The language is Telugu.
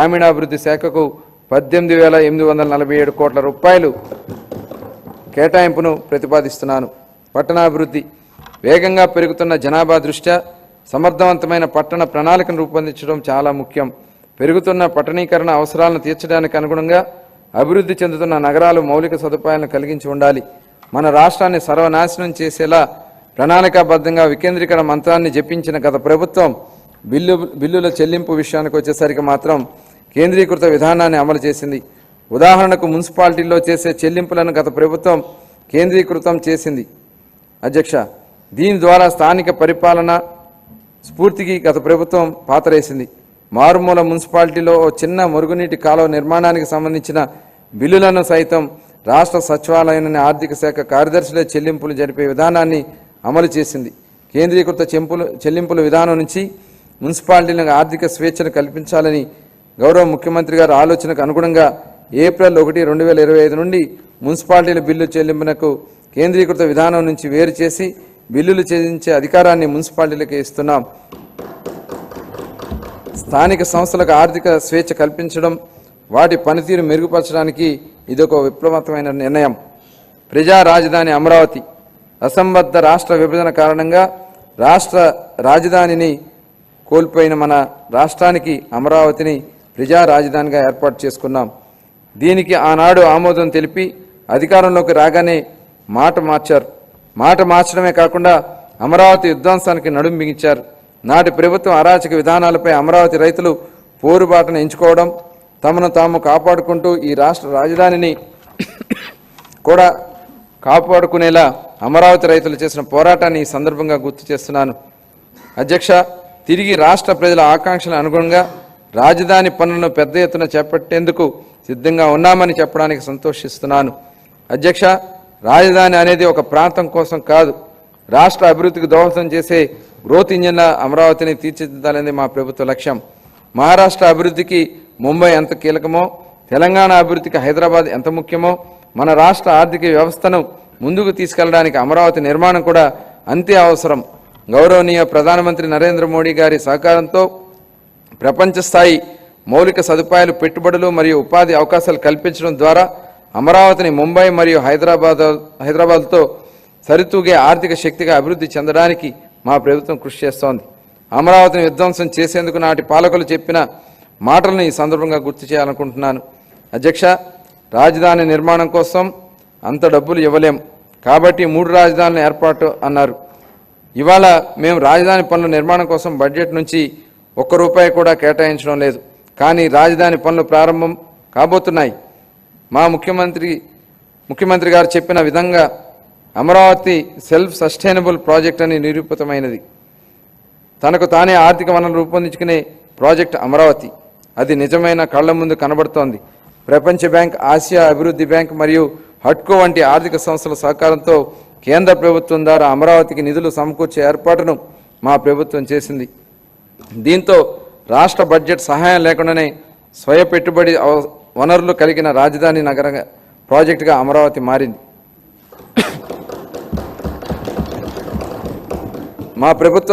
గ్రామీణాభివృద్ధి శాఖకు 18,847 కోట్ల రూపాయలు కేటాయింపును ప్రతిపాదిస్తున్నాను. పట్టణాభివృద్ధి వేగంగా పెరుగుతున్న జనాభా దృష్ట్యా సమర్థవంతమైన పట్టణ ప్రణాళికను రూపొందించడం చాలా ముఖ్యం. పెరుగుతున్న పట్టణీకరణ అవసరాలను తీర్చడానికి అనుగుణంగా అభివృద్ధి చెందుతున్న నగరాలు మౌలిక సదుపాయాలను కలిగించి ఉండాలి. మన రాష్ట్రాన్ని సర్వనాశనం చేసేలా ప్రణాళికాబద్ధంగా వికేంద్రీకరణ మంత్రాన్ని జపించిన గత ప్రభుత్వం బిల్లుల చెల్లింపు విషయానికి వచ్చేసరికి మాత్రం కేంద్రీకృత విధానాన్ని అమలు చేసింది. ఉదాహరణకు మున్సిపాలిటీల్లో చేసే చెల్లింపులను గత ప్రభుత్వం కేంద్రీకృతం చేసింది అధ్యక్ష. దీని ద్వారా స్థానిక పరిపాలన స్ఫూర్తికి గత ప్రభుత్వం పాతరేసింది. మారుమూల మున్సిపాలిటీలో ఓ చిన్న మురుగునీటి కాలువ నిర్మాణానికి సంబంధించిన బిల్లులను సైతం రాష్ట్ర సచివాలయంలోని ఆర్థిక శాఖ కార్యదర్శులే చెల్లింపులు జరిపే విధానాన్ని అమలు చేసింది. కేంద్రీకృత చెల్లింపుల విధానం నుంచి మున్సిపాలిటీలకు ఆర్థిక స్వేచ్ఛను కల్పించాలని గౌరవ ముఖ్యమంత్రి గారి ఆలోచనకు అనుగుణంగా ఏప్రిల్ 1, 2025 నుండి మున్సిపాలిటీల బిల్లు చెల్లింపునకు కేంద్రీకృత విధానం నుంచి వేరు చేసి బిల్లులు చెల్లించే అధికారాన్ని మున్సిపాలిటీలకు ఇస్తున్నాం. స్థానిక సంస్థలకు ఆర్థిక స్వేచ్ఛ కల్పించడం, వాటి పనితీరు మెరుగుపరచడానికి ఇదొక విప్లవాత్మకమైన నిర్ణయం. ప్రజా రాజధాని అమరావతి అసంబద్ధ రాష్ట్ర విభజన కారణంగా రాష్ట్ర రాజధానిని కోల్పోయిన మన రాష్ట్రానికి అమరావతిని ప్రజా రాజధానిగా ఏర్పాటు చేసుకున్నాం. దీనికి ఆనాడు ఆమోదం తెలిపి అధికారంలోకి రాగానే మాట మార్చారు. మాట మార్చడమే కాకుండా అమరావతి విధ్వంసానికి నడుం బిగించారు. నాటి ప్రభుత్వం అరాచక విధానాలపై అమరావతి రైతులు పోరుబాటను ఎంచుకోవడం, తమను తాము కాపాడుకుంటూ ఈ రాష్ట్ర రాజధానిని కూడా కాపాడుకునేలా అమరావతి రైతులు చేసిన పోరాటాన్ని ఈ సందర్భంగా గుర్తు చేస్తున్నాను. అధ్యక్ష, తిరిగి రాష్ట్ర ప్రజల ఆకాంక్షల అనుగుణంగా రాజధాని పనులను పెద్ద ఎత్తున చేపట్టేందుకు సిద్ధంగా ఉన్నామని చెప్పడానికి సంతోషిస్తున్నాను. అధ్యక్ష, రాజధాని అనేది ఒక ప్రాంతం కోసం కాదు, రాష్ట్ర అభివృద్ధికి దోహదం చేసే గ్రోత్ ఇంజిన్ల అమరావతిని తీర్చిదిద్దాలనేది మా ప్రభుత్వ లక్ష్యం. మహారాష్ట్ర అభివృద్ధికి ముంబై ఎంత కీలకమో, తెలంగాణ అభివృద్ధికి హైదరాబాద్ ఎంత ముఖ్యమో, మన రాష్ట్ర ఆర్థిక వ్యవస్థను ముందుకు తీసుకెళ్లడానికి అమరావతి నిర్మాణం కూడా అంతే అవసరం. గౌరవనీయ ప్రధానమంత్రి నరేంద్ర మోడీ గారి సహకారంతో ప్రపంచ స్థాయి మౌలిక సదుపాయాలు, పెట్టుబడులు మరియు ఉపాధి అవకాశాలు కల్పించడం ద్వారా అమరావతిని ముంబై మరియు హైదరాబాద్తో సరితూగే ఆర్థిక శక్తిగా అభివృద్ధి చెందడానికి మా ప్రభుత్వం కృషి చేస్తోంది. అమరావతిని విధ్వంసం చేసేందుకు నాటి పాలకులు చెప్పిన మాటలను ఈ సందర్భంగా గుర్తు చేయాలనుకుంటున్నాను. అధ్యక్ష, రాజధాని నిర్మాణం కోసం అంత డబ్బులు ఇవ్వలేం కాబట్టి 3 రాజధానుల ఏర్పాటు అన్నారు. ఇవాళ మేము రాజధాని పనుల నిర్మాణం కోసం బడ్జెట్ నుంచి ₹1 కూడా కేటాయించడం లేదు. కానీ రాజధాని పనులు ప్రారంభం కాబోతున్నాయి. మా ముఖ్యమంత్రి గారు చెప్పిన విధంగా అమరావతి సెల్ఫ్ సస్టైనబుల్ ప్రాజెక్ట్ అని నిరూపితమైనది. తనకు తానే ఆర్థిక వనరులు రూపొందించుకునే ప్రాజెక్ట్ అమరావతి. అది నిజమైన కళ్ల ముందు కనబడుతోంది. ప్రపంచ బ్యాంక్, ఆసియా అభివృద్ధి బ్యాంక్ మరియు హడ్కో వంటి ఆర్థిక సంస్థల సహకారంతో కేంద్ర ప్రభుత్వం ద్వారా అమరావతికి నిధులు సమకూర్చే ఏర్పాటును మా ప్రభుత్వం చేసింది. దీంతో రాష్ట్ర బడ్జెట్ సహాయం లేకుండానే స్వయ పెట్టుబడి వనరులు కలిగిన రాజధాని నగర ప్రాజెక్టుగా అమరావతి మారింది. మా ప్రభుత్వం